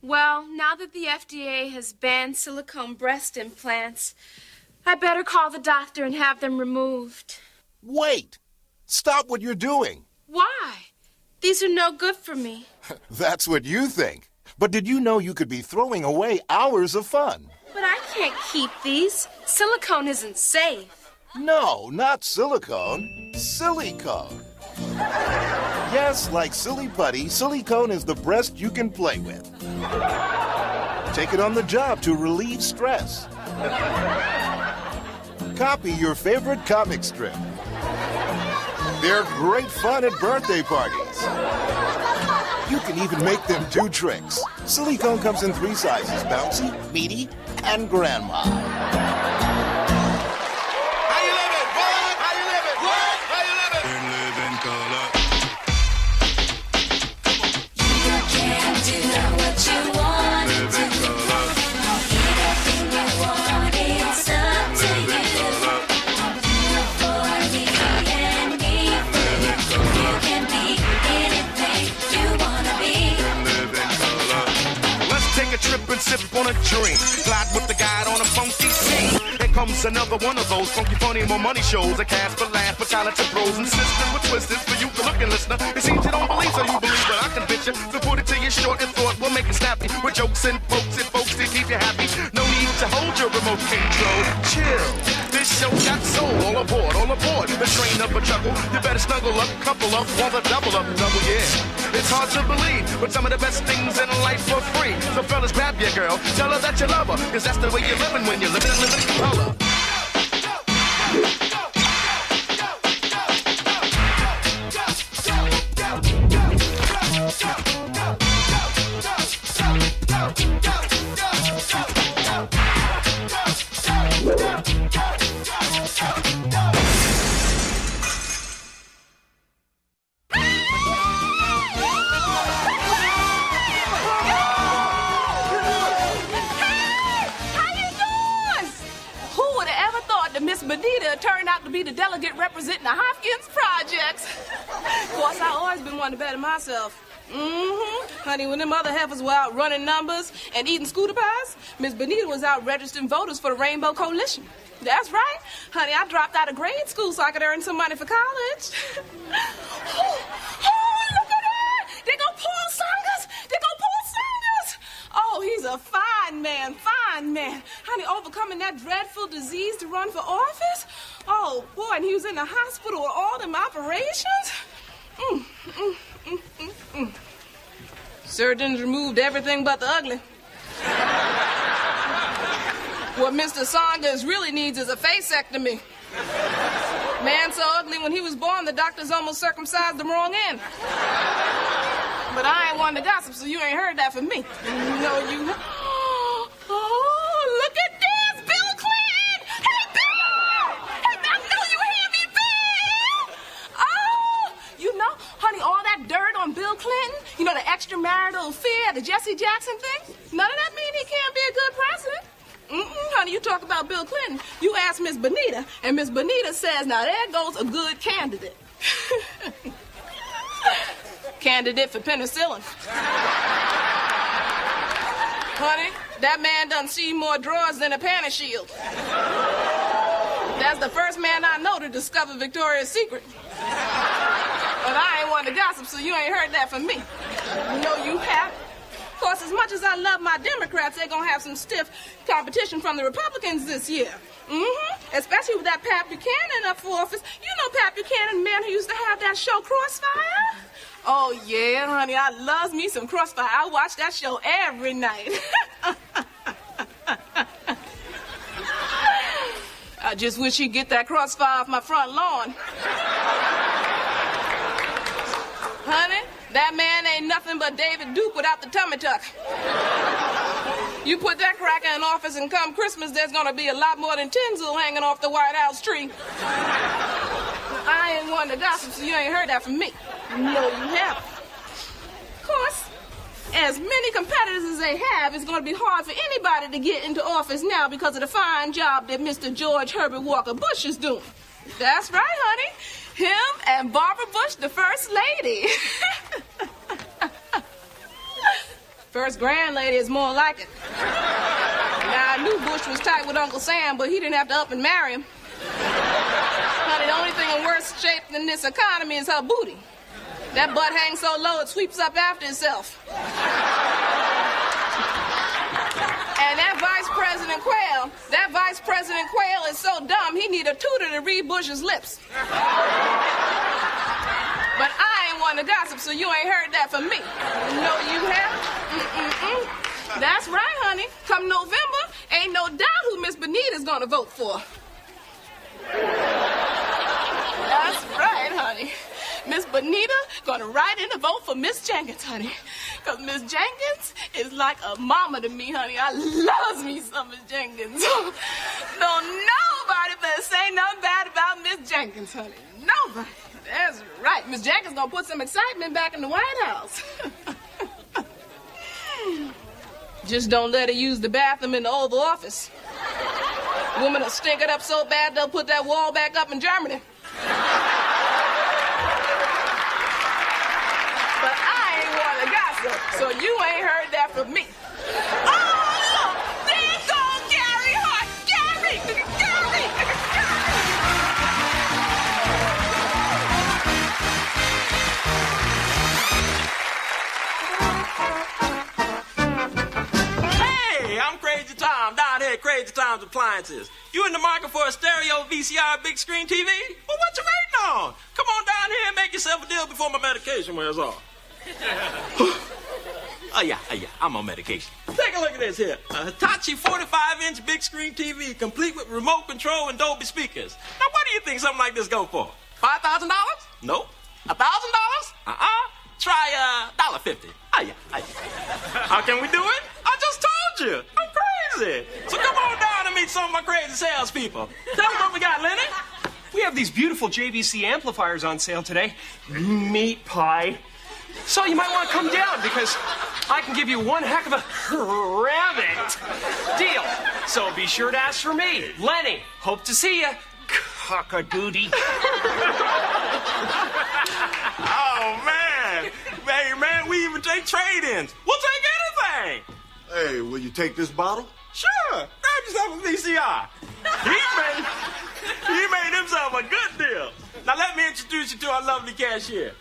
Well, now that the FDA has banned silicone breast implants, I better call the doctor and have them removed. Wait! Stop what you're doing. Why? These are no good for me. That's what you think. But did you know you could be throwing away hours of fun? But I can't keep these. Silicone isn't safe. No, not silicone. Silicone. Yes, like silly putty, silicone is the breast you can play with. Take it on the job to relieve stress. Copy your favorite comic strip. They're great fun at birthday parties. You can even make them do tricks. Silicone comes in 3 sizes: bouncy, meaty, and grandma. How you living? What? How you living? What? How you living? Living color. You can do what you want to do. Anything you want, it's up to you. You for me and me for you. You can be anything you wanna be. Living color. Let's take a trip and sip on a drink. Glide with the guide on a funky scene. Here comes another one of those funky, funny, more money shows. A cast for laughs for talented pros and sisters with twisters for you, the looking listener. It seems you don't believe, so you believe, but I can bitch you. So put it to you short and thought, we'll make it snappy. With jokes and folks to keep you happy. No need to hold your remote control. Chill. This show got soul. All aboard, all aboard. The train of a chuckle. You better snuggle up, couple up, while the double up, double, yeah. It's hard to believe, but some of the best things in life for free. So fellas, grab your girl, tell her that you love her, cause that's the way you're living when you're living in color. Turned out to be the delegate representing the Hopkins projects. Of course, I always been wanting to better myself. Honey, when them other heifers were out running numbers and eating scooter pies, Miss Benita was out registering voters for the Rainbow Coalition. That's right. Honey, I dropped out of grade school so I could earn some money for college. Oh, look at that! They go Paul Songers! They go Paul Songers! Oh, he's a fine man, fine man. Honey, overcoming that dreadful disease to run for office? Oh, boy, and he was in the hospital with all them operations? Surgeons removed everything but the ugly. What Mr. Saunders really needs is a facectomy. Man so ugly when he was born, the doctors almost circumcised the wrong end. But I ain't one to gossip, so you ain't heard that from me. No, you... Oh, look at this! Bill Clinton! Hey, Bill! Hey, I know you hear me, Bill! Oh, you know, honey, all that dirt on Bill Clinton, you know, the extramarital affair, the Jesse Jackson thing, none of that mean he can't be a good president. Honey, you talk about Bill Clinton, you ask Miss Benita, and Miss Benita says, now there goes a good candidate. Candidate for penicillin. Honey, that man done seen more drawers than a panty shield. That's the first man I know to discover Victoria's Secret. But I ain't one to gossip, so you ain't heard that from me. No, you haven't. Of course, as much as I love my Democrats, they're gonna have some stiff competition from the Republicans this year. Especially with that Pat Buchanan up for office. You know Pat Buchanan, the man who used to have that show Crossfire? Oh, yeah, honey, I loves me some Crossfire. I watch that show every night. I just wish he'd get that Crossfire off my front lawn. Honey, that man ain't nothing but David Duke without the tummy tuck. You put that cracker in office and come Christmas, there's gonna be a lot more than tinsel hanging off the White House tree. I ain't one to gossip, so you ain't heard that from me. No, you haven't. Of course, as many competitors as they have, it's gonna be hard for anybody to get into office now because of the fine job that Mr. George Herbert Walker Bush is doing. That's right, honey. Him and Barbara Bush, the First Lady. First grand lady is more like it. Now, I knew Bush was tight with Uncle Sam, but he didn't have to up and marry him. Honey, the only thing in worse shape than this economy is her booty. That butt hangs so low it sweeps up after itself. And that Vice President Quayle is so dumb he need a tutor to read Bush's lips. But I ain't one to gossip, so you ain't heard that from me. No, you haven't? That's right, honey. Come November, ain't no doubt who Miss Benita's gonna vote for. That's right, honey. Miss Bonita gonna write in a vote for Miss Jenkins, honey. Because Miss Jenkins is like a mama to me, honey. I loves me some Miss Jenkins. Don't nobody better say nothing bad about Miss Jenkins, honey. Nobody. That's right. Miss Jenkins gonna put some excitement back in the White House. Just don't let her use the bathroom in the Oval Office. Women will stink it up so bad they'll put that wall back up in Germany. But I ain't one to gossip, so you ain't heard that from me. Oh, look! There goes Gary Hart! Gary! Hey, I'm Crazy Tom, down here at Crazy Tom's Appliances. You in the market for a stereo, VCR, big screen TV? Well, what you waiting on? Come on down here and make yourself a deal before my medication wears off. Oh, yeah, I'm on medication. Take a look at this here. A Hitachi 45-inch big screen TV, complete with remote control and Dolby speakers. Now, what do you think something like this go for? $5,000? Nope. $1,000? Try $1.50. Oh, yeah. How can we do it? I just told you. I'm crazy. So come on down and meet some of my crazy salespeople. Tell them what we got, Lenny. We have these beautiful JVC amplifiers on sale today. Meat pie. So you might want to come down because I can give you one heck of a rabbit deal. So be sure to ask for me, Lenny. Hope to see you. Cock-a-doodie. Oh, man. Hey, man, we even take trade-ins. We'll take anything. Hey, will you take this bottle? Sure. Grab yourself a VCR. He made himself a good deal. Now, let me introduce you to our lovely cashier.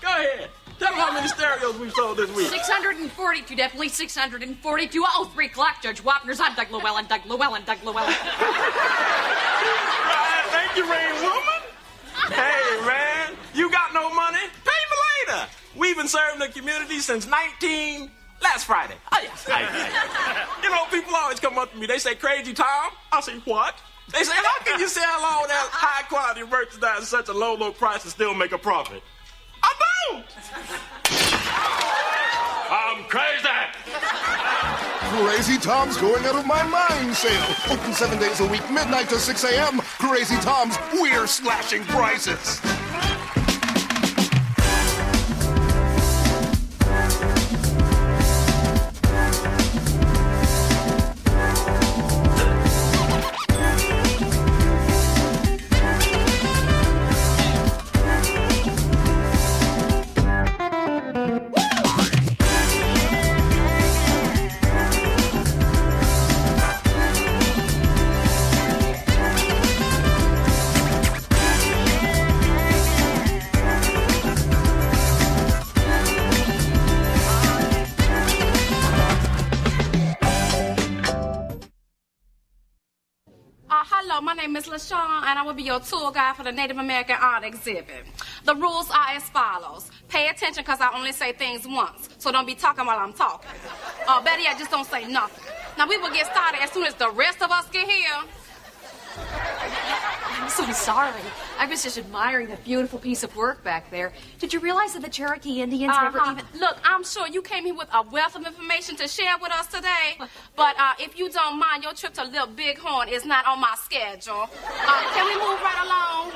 Go ahead. Tell them how many stereos we've sold this week. 642, definitely 642. Oh, 3 o'clock, Judge Wapner's on Doug Llewellyn. Right, thank you, Rain Woman. Hey, man, you got no money? Pay me later. We've been serving the community since last Friday. Oh, yes. You know, people always come up to me. They say, Crazy Tom. I say, what? They say, how can you sell all that high-quality merchandise at such a low price and still make a profit? I don't. I'm crazy. Crazy Tom's going out of my mind sale. Open 7 days a week, midnight to 6 a.m. Crazy Tom's, we're slashing prices. Hello, my name is LaShawn, and I will be your tour guide for the Native American art exhibit. The rules are as follows. Pay attention, because I only say things once, so don't be talking while I'm talking. Better yet, just don't say nothing. Now, we will get started as soon as the rest of us get here. I'm so sorry. I was just admiring the beautiful piece of work back there. Did you realize that the Cherokee Indians never even... Look, I'm sure you came here with a wealth of information to share with us today, but if you don't mind, your trip to Little Bighorn is not on my schedule. Can we move right along?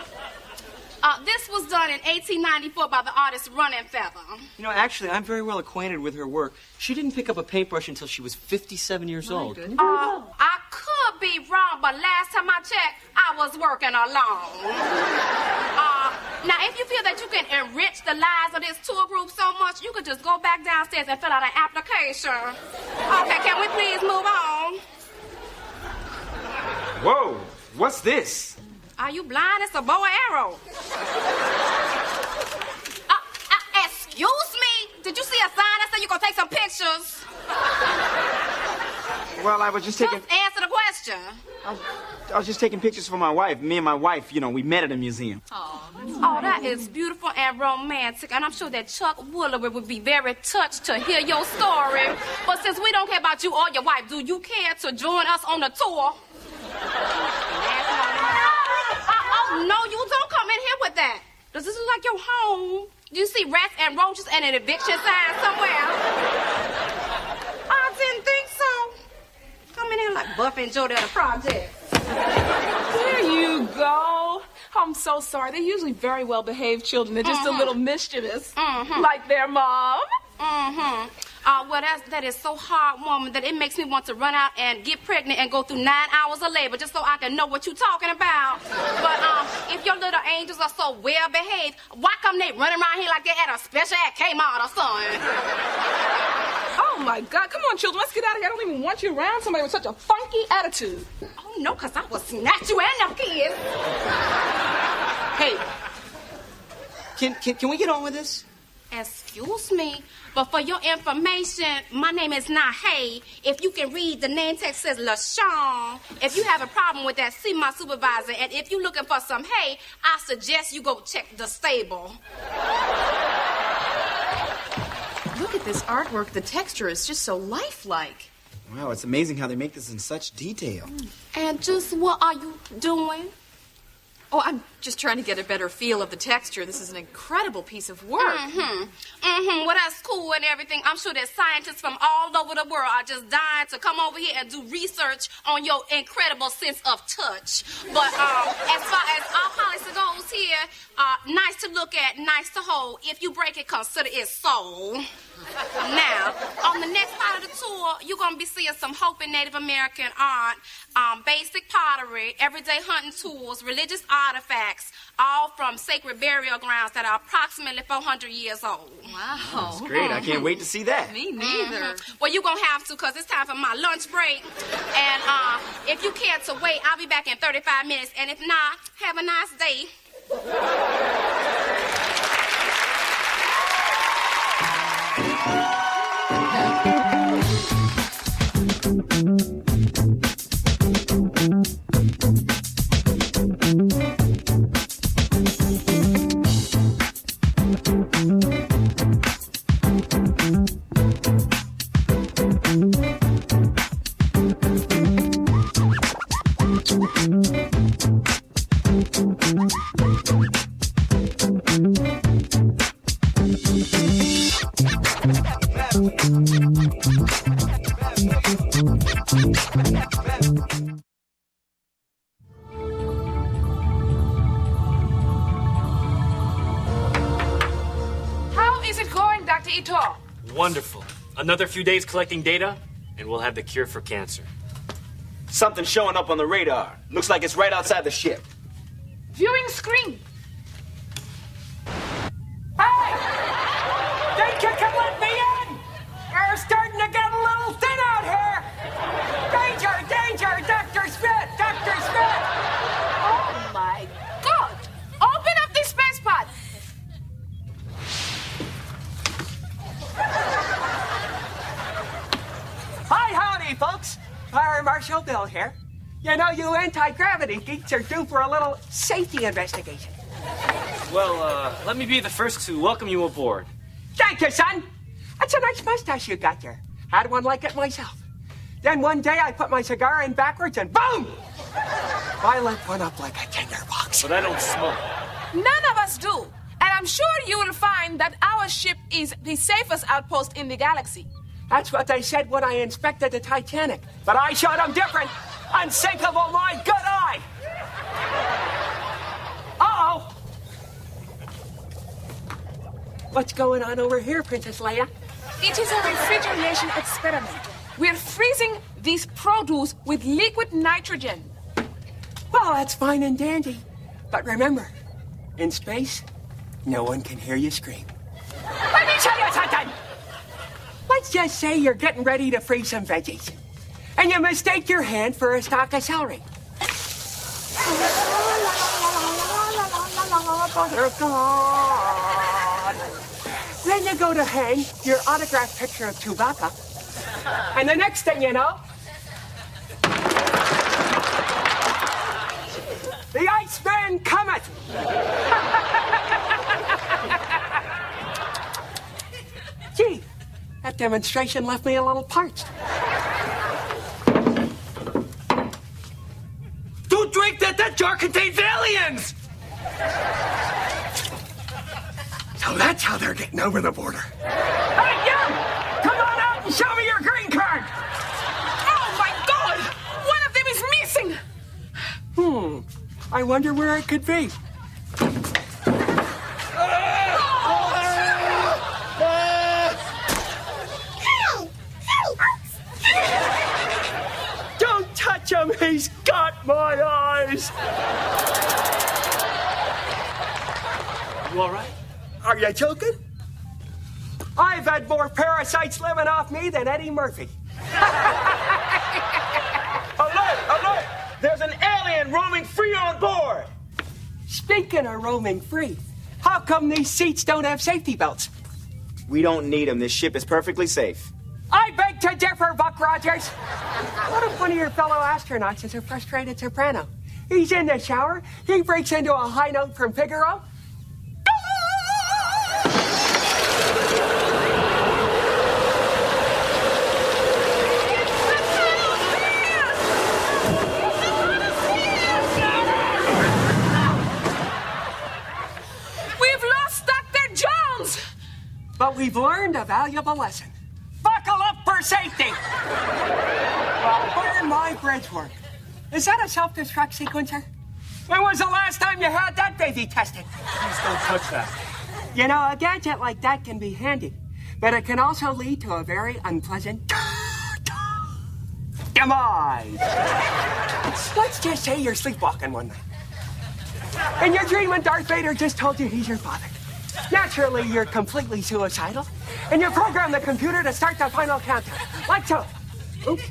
This was done in 1894 by the artist Running Feather. You know, actually, I'm very well acquainted with her work. She didn't pick up a paintbrush until she was 57 years old. I could be wrong, but last time I checked, I was working alone. Now, if you feel that you can enrich the lives of this tour group so much, you could just go back downstairs and fill out an application. Okay, can we please move on? Whoa, what's this? Are you blind? It's a bow and arrow. Excuse me? Did you see a sign that said you gonna take some pictures? Well, I was just taking... Just answer the question. I was just taking pictures for my wife. Me and my wife, you know, we met at a museum. Oh, that is beautiful and romantic. And I'm sure that Chuck Woolery would be very touched to hear your story. But since we don't care about you or your wife, do you care to join us on the tour? Oh, no, you don't come in here with that. Does this look like your home? Do you see rats and roaches and an eviction sign somewhere? I didn't think so. Come in here like Buffy and Jody at a project. There you go. I'm so sorry. They're usually very well-behaved children. They're just a little mischievous. Like their mom. Well, that is so heartwarming that it makes me want to run out and get pregnant and go through 9 hours of labor just so I can know what you're talking about. But if your little angels are so well-behaved, why come they running around here like they're at a special at Kmart or something? Oh, my God. Come on, children. Let's get out of here. I don't even want you around somebody with such a funky attitude. Oh, no, because I will snatch you and them kids. Hey, can we get on with this? Excuse me, but for your information, my name is not Hay. If you can read, the name tag says LaShawn. If you have a problem with that, see my supervisor. And if you're looking for some hay, I suggest you go check the stable. Look at this artwork. The texture is just so lifelike. Wow, it's amazing how they make this in such detail. And just what are you doing? Oh, I'm just trying to get a better feel of the texture. This is an incredible piece of work. Well, that's cool and everything. I'm sure that scientists from all over the world are just dying to come over here and do research on your incredible sense of touch. But as far as our policy goes here, nice to look at, nice to hold. If you break it, consider it sold. Now, on the next part of the tour, you're going to be seeing some Hope in Native American art, basic pottery, everyday hunting tools, religious artifacts, all from sacred burial grounds that are approximately 400 years old. Wow. That's great. I can't wait to see that. Me neither. Well, you're going to have to because it's time for my lunch break. And if you care to wait, I'll be back in 35 minutes. And if not, have a nice day. Wonderful. Another few days collecting data, and we'll have the cure for cancer. Something's showing up on the radar. Looks like it's right outside the ship. Viewing screen. Hey! Think you can let me in? We're starting to get a little thin out here. Danger, danger, Dr. Smith, Dr. Smith. Oh, my God. Open up the space pod. Hi, howdy, folks. Fire Marshal Bill here. You know, you anti-gravity geeks are due for a little safety investigation. Well, let me be the first to welcome you aboard. Thank you, son. That's a nice mustache you got there. Had one like it myself. Then one day I put my cigar in backwards and boom! I lit one up like a tinderbox. But I don't smoke. None of us do. And I'm sure you will find that our ship is the safest outpost in the galaxy. That's what they said when I inspected the Titanic. But I showed them different. Unsinkable, my good eye. Uh-oh. What's going on over here, Princess Leia? It is a refrigeration experiment. We're freezing this produce with liquid nitrogen. Well, that's fine and dandy. But remember, In space, no one can hear you scream. Let me tell you something. Let's just say you're getting ready to freeze some veggies, and you mistake your hand for a stalk of celery. Then you go to hang your autographed picture of Chewbacca, and the next thing you know, the Iceman cometh! Gee, that demonstration left me a little parched. Don't drink that! That jar contains aliens! So that's how they're getting over the border. Hey, you! Come on out and show me your green card! Oh, my God! One of them is missing! I wonder where it could be. Don't touch him! He's got my eyes! You all right? Are you joking? I've had more parasites living off me than Eddie Murphy. Alert! Alert! There's an alien roaming free on board! Speaking of roaming free, how come these seats don't have safety belts? We don't need them. This ship is perfectly safe. I beg to differ, Buck Rogers. What if one of your fellow astronauts is a frustrated soprano? He's in the shower, he breaks into a high note from Figaro. We've lost Dr. Jones! But we've learned a valuable lesson. Buckle up for safety! Well, where my bridge work? Is that a self-destruct sequencer? When was the last time you had that baby tested? Please don't touch that. You know, a gadget like that can be handy, but it can also lead to a very unpleasant demise. Let's just say you're sleepwalking one night, and you're dreaming Darth Vader just told you he's your father. Naturally, you're completely suicidal, and you program the computer to start the final countdown, like so. Oops.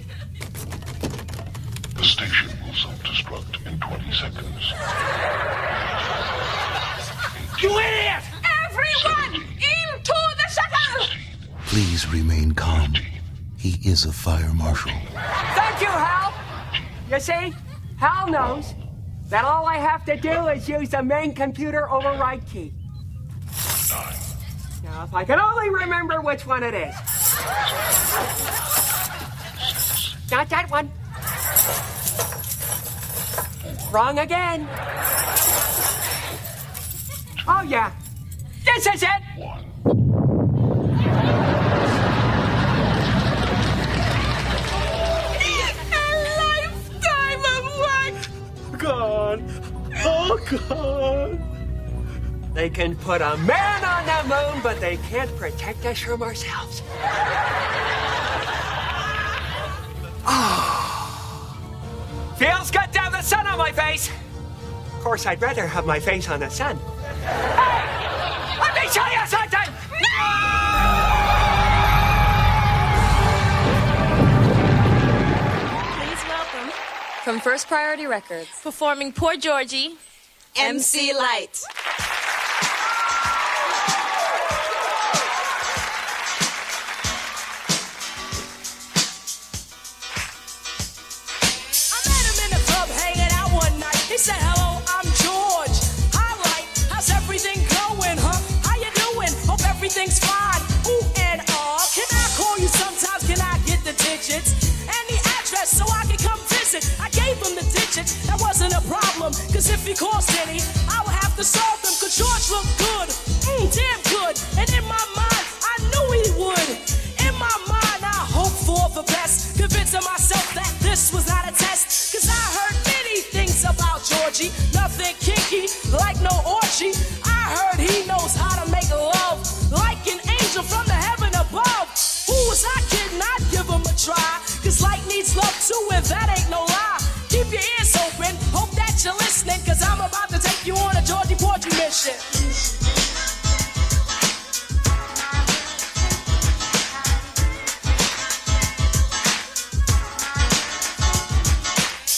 The station will self-destruct in 20 seconds. You idiot! Everyone, into the shuttle! Please remain calm. He is a fire marshal. Thank you, Hal. You see, Hal knows that all I have to do is use the main computer override key. Now, if I can only remember which one it is. Not that one. Wrong again. Oh, yeah. This is it. A lifetime of work! Gone. Oh, gone. They can put a man on the moon, but they can't protect us from ourselves. Feels good to have the sun on my face. Of course, I'd rather have my face on the sun. Hey! Let me show you something! Please welcome, from First Priority Records, performing Poor Georgie, MC Light. He said, hello, I'm George. Hi, Light. How's everything going, huh? How you doing? Hope everything's fine. Ooh, and can I call you sometimes? Can I get the digits? And the address so I can come visit. I gave him the digits. That wasn't a problem. Cause if he caused any, I would have to solve them. Cause George looked good. Damn good. And in my mind, I knew he would. In my mind, I hoped for the best. Convincing myself that this was not a test. Cause I heard many things about Georgie, nothing kinky, like no orgy. I heard he knows how to make love, like an angel from the heaven above. Who was I kidding? I'd give him a try, cause Light needs love too, and that ain't no lie. Keep your ears open, hope that that you're listening, cause I'm about to take you on a Georgie Porgy mission.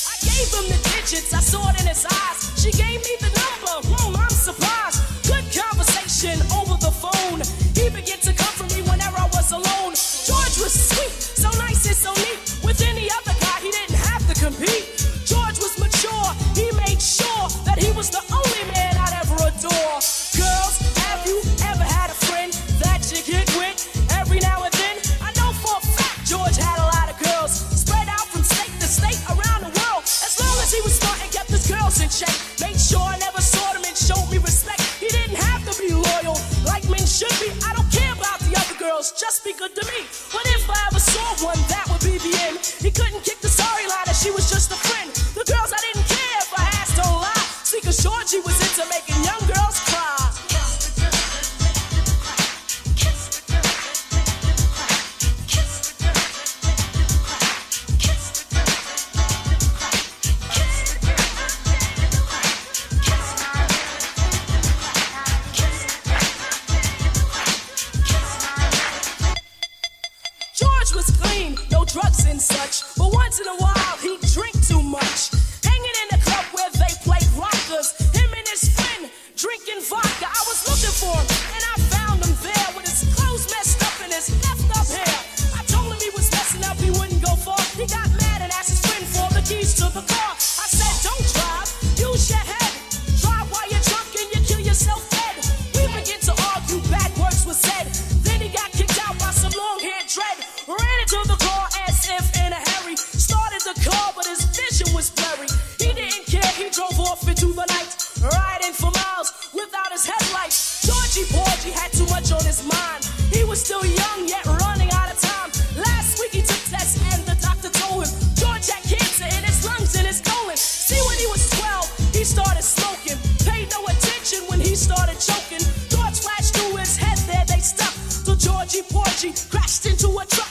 I gave him the digits, I saw it in his eyes. She gave me the number, I'm surprised. Good conversation over the phone. He began to comfort me whenever I was alone. George was sweet, so nice and so neat. With any other guy, he didn't have to compete. George was mature, he made sure that he was the only man I'd ever adore. Girls, have you ever had a friend that you get with every now and then? I know for a fact George had a lot of girls spread out from state to state around the world. As long as he was smart and kept his girls in check, made sure I never saw them and showed me respect. He didn't have to be loyal like men should be. I don't care about the other girls, just be good to me. But if I ever saw one, that would be the end. He couldn't kick the sorry line that she was just a friend. The girls, I didn't care if I asked, don't lie. See, cause Georgie was into making young girls cry. George was clean, no drugs and such, but once in a while he'd drink too much. Hanging in the club where they played rockers, him and his friend drinking vodka. I was looking for him, and I found him there with his clothes messed up and his left up hair. I told him he was messing up, he wouldn't go far. He got mad and asked his friend for the keys to the car. I said, don't drive, use your head. Drive while you're drunk and you kill yourself dead. We began to argue, bad words were said. Then he got kicked out by some long-haired dread. Ran into the car as if in a hurry. Started the car, but his vision was blurry. He didn't care, he drove off into the night, riding for miles without his headlights. Georgie Porgy had too much on his mind. He was still young, yet running out of time. Last week he took tests and the doctor told him George had cancer in his lungs and his colon. See, when he was 12, he started smoking. Paid no attention when he started choking. Thoughts flashed through his head, there they stuck. So Georgie Porgy crashed into a truck.